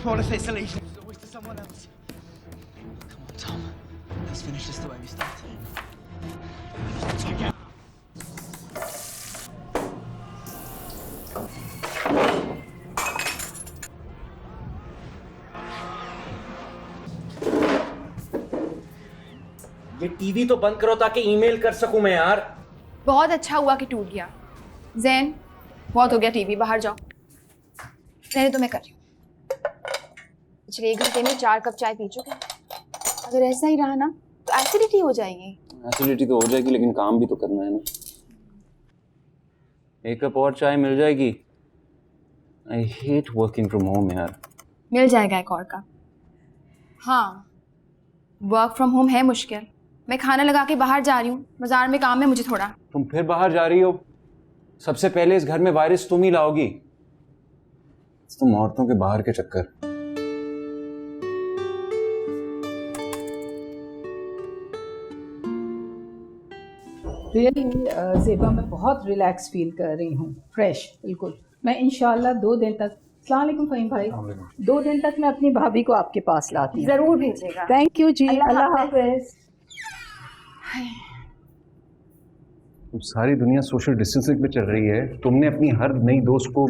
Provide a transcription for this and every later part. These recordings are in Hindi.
All this isolation is always to someone else. Come on, Tom. Let's finish this the way we started. ये टीवी तो बंद करो ताकि ईमेल कर सकूं मैं यार। बहुत अच्छा हुआ कि टूट गया। जैन, बहुत हो गया टीवी, बाहर जाओ। नहीं तो मैं कर रही हूँ। पिछले 1 घंटे में 4 कप चाय पी चुके हैं। अगर ऐसा ही रहा ना तो एसिडिटी हो जाएगी। एसिडिटी तो हो जाएगी लेकिन काम भी तो करना है ना। 1 कप और चाय मिल जाएगी। I hate working from home यार। मिल जाएगा एक और कप। हाँ, वर्क फ्रॉम होम है मुश्किल। मैं खाना लगा के बाहर जा रही हूँ, बाजार में काम है मुझे थोड़ा। तुम फिर बाहर जा रही हो? सबसे पहले इस घर में वायरस तुम ही लाओगी। तुम औरतों के बाहर के चक्कर। रियली ज़ेबा मैं बहुत रिलैक्स फील कर रही हूँ, फ्रेश बिल्कुल। मैं इंशाल्लाह 2 दिन तक, अस्सलाम वालेकुम फ़हीम भाई, 2 दिन तक मैं अपनी भाभी को आपके पास लाती हूँ। जरूर भेजिएगा। थैंक यू जी, अल्लाह हाफ़िज़। सारी दुनिया सोशल डिस्टेंसिंग पे चल रही है, तुमने अपनी हर नई दोस्त को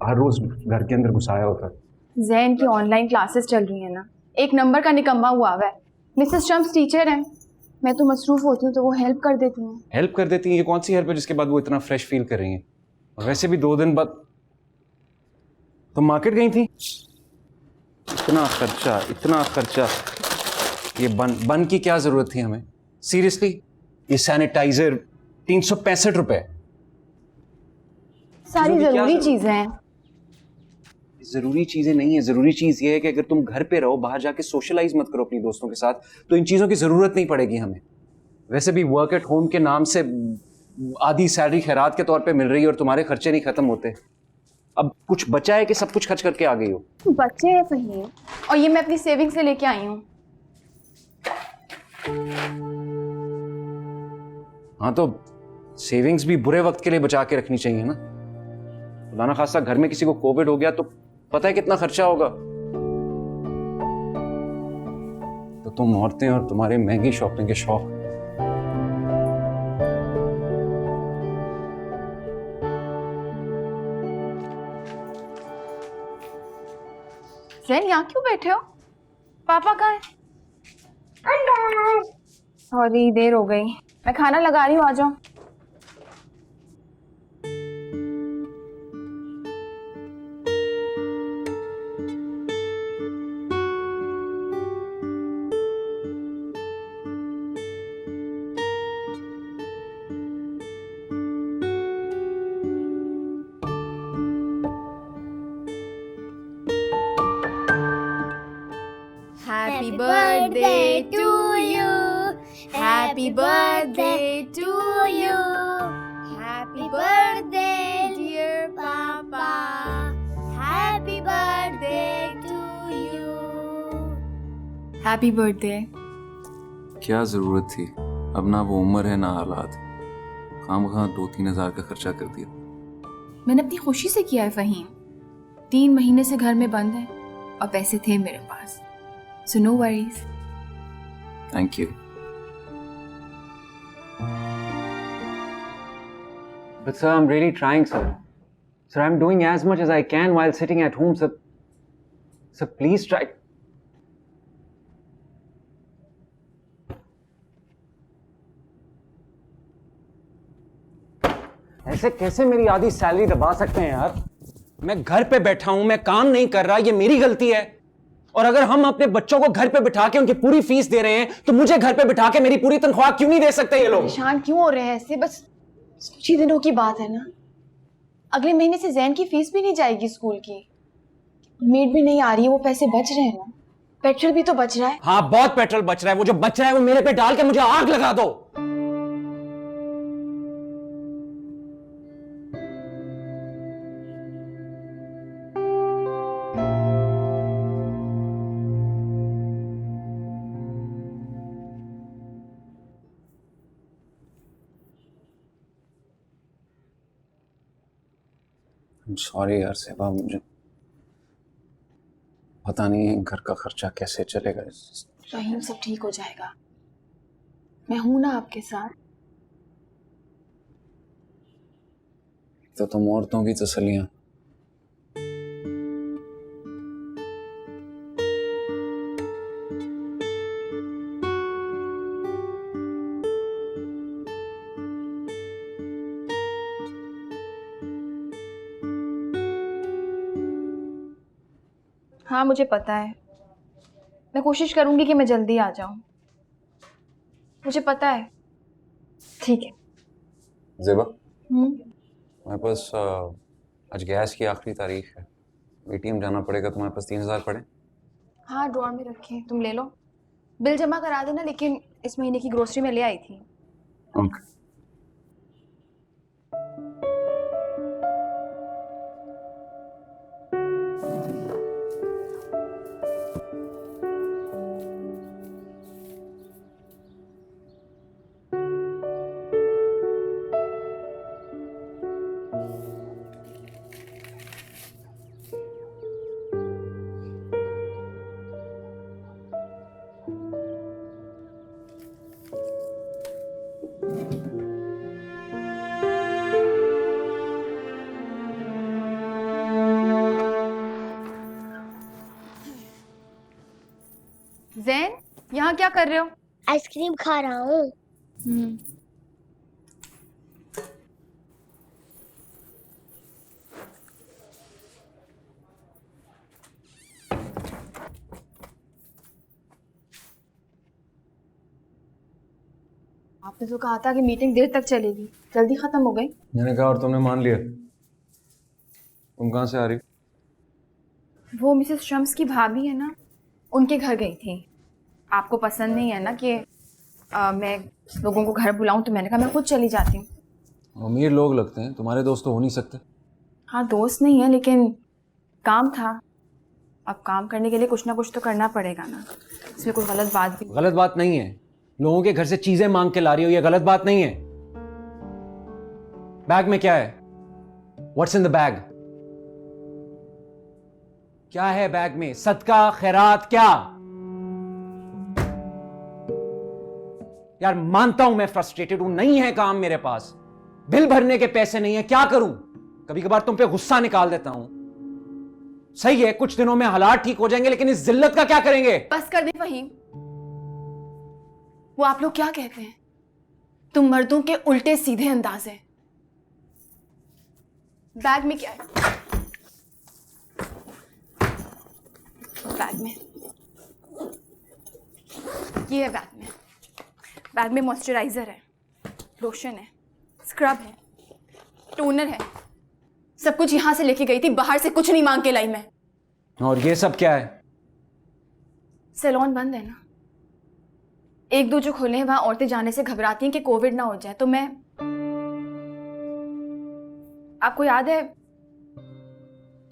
हर रोज घर के अंदर घुसाया होता। जैन की ऑनलाइन क्लासेस चल रही है ना, एक नंबर का निकम्मा हुआ है। मिसेस ट्रम्प्स टीचर हैं, मैं तो मसरूफ होती हूँ तो वो हेल्प कर देती हैं। हेल्प कर देती हैं? ये कौन सी हेल्प है जिसके बाद वो इतना फ्रेश फील कर रही हैं? और वैसे भी 2 दिन बाद तुम मार्केट गई थी। इतना खर्चा ये बन की क्या जरूरत थी हमें? सीरियसली, ये सैनिटाइजर 365 रुपए। सारी जरूरी चीजें हैं। जरूरी चीजें नहीं है। जरूरी चीज ये है कि अगर तुम घर पे रहो, बाहर जाके सोशलाइज मत करो अपनी दोस्तों के साथ, तो इन चीजों की जरूरत नहीं पड़ेगी हमें। वैसे भी वर्क एट होम के नाम से आधी सैलरी खैरात के तौर पे मिल रही है और तुम्हारे खर्चे नहीं खत्म होते। अब कुछ बचा है कि सब कुछ खर्च करके आ गई हो? बच्चे हैं फहीम, और ये मैं अपनी सेविंग से लेके आई हूँ। हाँ, तो सेविंग्स भी बुरे वक्त के लिए बचा के रखनी चाहिए ना। खुदा ना खास्ता घर में किसी को कोविड हो गया तो पता है कितना खर्चा होगा। तो तुम औरतें और तुम्हारे महंगी शॉपिंग के शौक। जैन, यहाँ क्यों बैठे हो? पापा कहाँ है? सॉरी, देर हो गई। मैं खाना लगा रही हूँ, आ जाओ। Happy birthday to you. Happy birthday to you. Happy birthday dear Papa. Happy birthday to you. Happy birthday. क्या जरूरत थी? अब ना वो उम्र है ना हालात। खामखा 2-3 हजार का खर्चा कर दिया। मैंने अपनी खुशी से किया है फहीम। 3 महीने से घर में बंद है और पैसे थे मेरे पास, so no worries. Thank you. But sir, I'm really trying, sir. Sir, I'm doing as much as I can while sitting at home, sir. Sir, please try. ऐसे कैसे मेरी आधी सैलरी दबा सकते हैं यार? मैं घर पे बैठा हूं, मैं काम नहीं कर रहा, ये मेरी गलती है। और अगर हम अपने बच्चों को घर पे बिठा के उनकी पूरी फीस दे रहे हैं तो मुझे घर पे बिठा के मेरी पूरी तनख्वाह क्यों नहीं दे सकते ये लोग? परेशान क्यों हो रहे हैं ऐसे? बस कुछ ही दिनों की बात है ना। अगले महीने से जैन की फीस भी नहीं जाएगी स्कूल की। मेड भी नहीं आ रही है, वो पैसे बच रहे हैं ना। पेट्रोल भी तो बच रहा है। हाँ, बहुत पेट्रोल बच रहा है। वो जो बच रहा है वो मेरे पे डाल के मुझे आग लगा दो। सॉरी यार सेबा, पता नहीं घर का खर्चा कैसे चलेगा। फहीम, सब ठीक हो जाएगा, मैं हूं ना आपके साथ। तो तुम औरतों की तसल्लियां। हाँ मुझे पता है, मैं कोशिश करूंगी कि मैं जल्दी आ जाऊं, मुझे पता है। ठीक है। ज़ेबा, मेरे पास आज गैस की आखिरी तारीख है, एटीएम जाना पड़ेगा। तुम्हारे पास 3000 पड़े? हाँ ड्रॉर में रखे, तुम ले लो। बिल जमा करा देना, लेकिन इस महीने की ग्रोसरी में ले आई थी। ओके। जैन, यहाँ क्या कर रहे हो? आइसक्रीम खा रहा हूँ। आपने तो कहा था कि मीटिंग देर तक चलेगी, जल्दी खत्म हो गई। मैंने कहा और तुमने मान लिया। तुम कहाँ से आ रही? वो मिसेस शम्स की भाभी है ना, उनके घर गई थी। आपको पसंद नहीं है ना कि मैं लोगों को घर बुलाऊं, तो मैंने कहा मैं खुद चली जाती हूँ। अमीर लोग लगते हैं, तुम्हारे दोस्त तो हो नहीं सकते। हाँ दोस्त नहीं है, लेकिन काम था। अब काम करने के लिए कुछ ना कुछ तो करना पड़ेगा ना, इसमें कोई गलत बात भी। गलत बात नहीं है, लोगों के घर से चीजें मांग के ला रही हो, ये गलत बात नहीं है। बैग में क्या है? What's in the bag? क्या है बैग में? सदका, खैरात, क्या? यार मानता हूं मैं फ्रस्ट्रेटेड हूं, नहीं है काम मेरे पास, बिल भरने के पैसे नहीं है, क्या करूं? कभी कभार तुम पे गुस्सा निकाल देता हूं। सही है, कुछ दिनों में हालात ठीक हो जाएंगे, लेकिन इस जिल्लत का क्या करेंगे? बस कर दे फहीम। वो आप लोग क्या कहते हैं, तुम मर्दों के उल्टे सीधे अंदाज हैं। बैग में क्या है? बैग में ये है, बैग में मॉइस्चराइजर है, लोशन है, स्क्रब है, टोनर है, सब कुछ यहां से लेके गई थी, बाहर से कुछ नहीं मांग के लाई मैं। और ये सब क्या है? सैलून बंद है ना, एक दो जो खुले हैं वहां औरतें जाने से घबराती हैं कि कोविड ना हो जाए, तो मैं, आपको याद है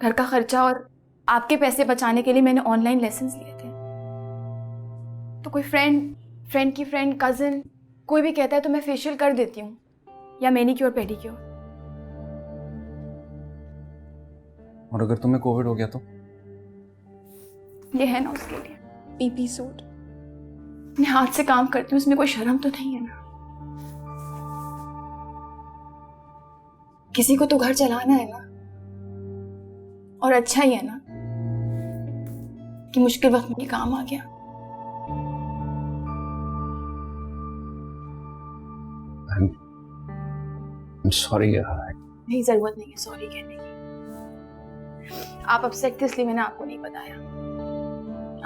घर का खर्चा और आपके पैसे बचाने के लिए मैंने ऑनलाइन लेसन्स लिए थे। तो कोई फ्रेंड की फ्रेंड, कजिन, कोई भी कहता है तो मैं फेशियल कर देती हूँ, या मैनीक्योर पेडिक्योर। और अगर तुम्हें कोविड हो गया तो? ये है ना उसके लिए पीपी सूट, मैं हाथ से काम करती हूँ, उसमें कोई शर्म तो नहीं है ना। किसी को तो घर चलाना है ना, और अच्छा ही है ना कि मुश्किल वक्त में काम आ गया। सॉरी यार। नहीं, जरूरत नहीं है सॉरी कहने की। आप अपसेट थे इसलिए मैंने आपको नहीं बताया,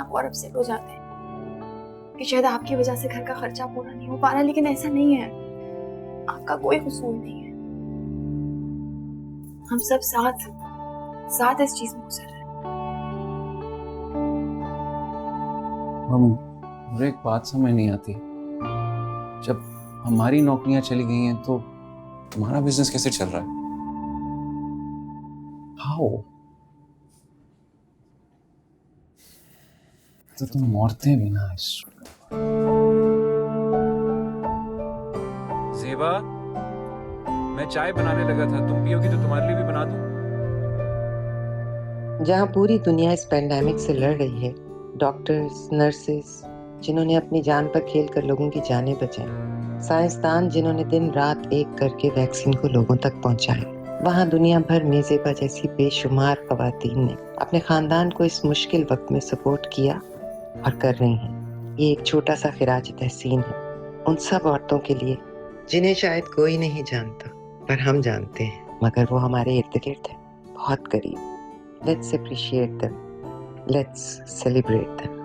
आप और अपसेट हो जाते हैं कि शायद आपकी वजह से घर का खर्चा पूरा नहीं हो पा रहा, लेकिन ऐसा नहीं है, आपका कोई कसूर नहीं है। हम सब साथ इस चीज में गुजर रहे हैं। मुझे एक बात समझ नहीं आती, जब हमारी नौकरियां चली गई हैं तो तुम्हारा बिजनेस कैसे चल रहा है? हाउ? तो तुम औरतें भी ना इस। ज़ेबा, मैं चाय बनाने लगा था, तुम पियोगी तो तुम्हारे लिए भी बना दूं? जहां पूरी दुनिया इस पेंडेमिक से लड़ रही है, डॉक्टर्स, नर्सेस जिन्होंने अपनी जान पर खेलकर लोगों की जानें बचाई, साइंसदान जिन्होंने दिन रात एक करके वैक्सीन को लोगों तक पहुंचाया, वहां दुनिया भर में ज़ेबा जैसी बेशुमार खवातीन ने अपने खानदान को इस मुश्किल वक्त में सपोर्ट किया और कर रही हैं। ये एक छोटा सा खिराज तहसीन है उन सब औरतों के लिए जिन्हें शायद कोई नहीं जानता, पर हम जानते हैं, मगर वो हमारे इर्द गिर्द है, बहुत करीब। Let's appreciate them, let's celebrate them.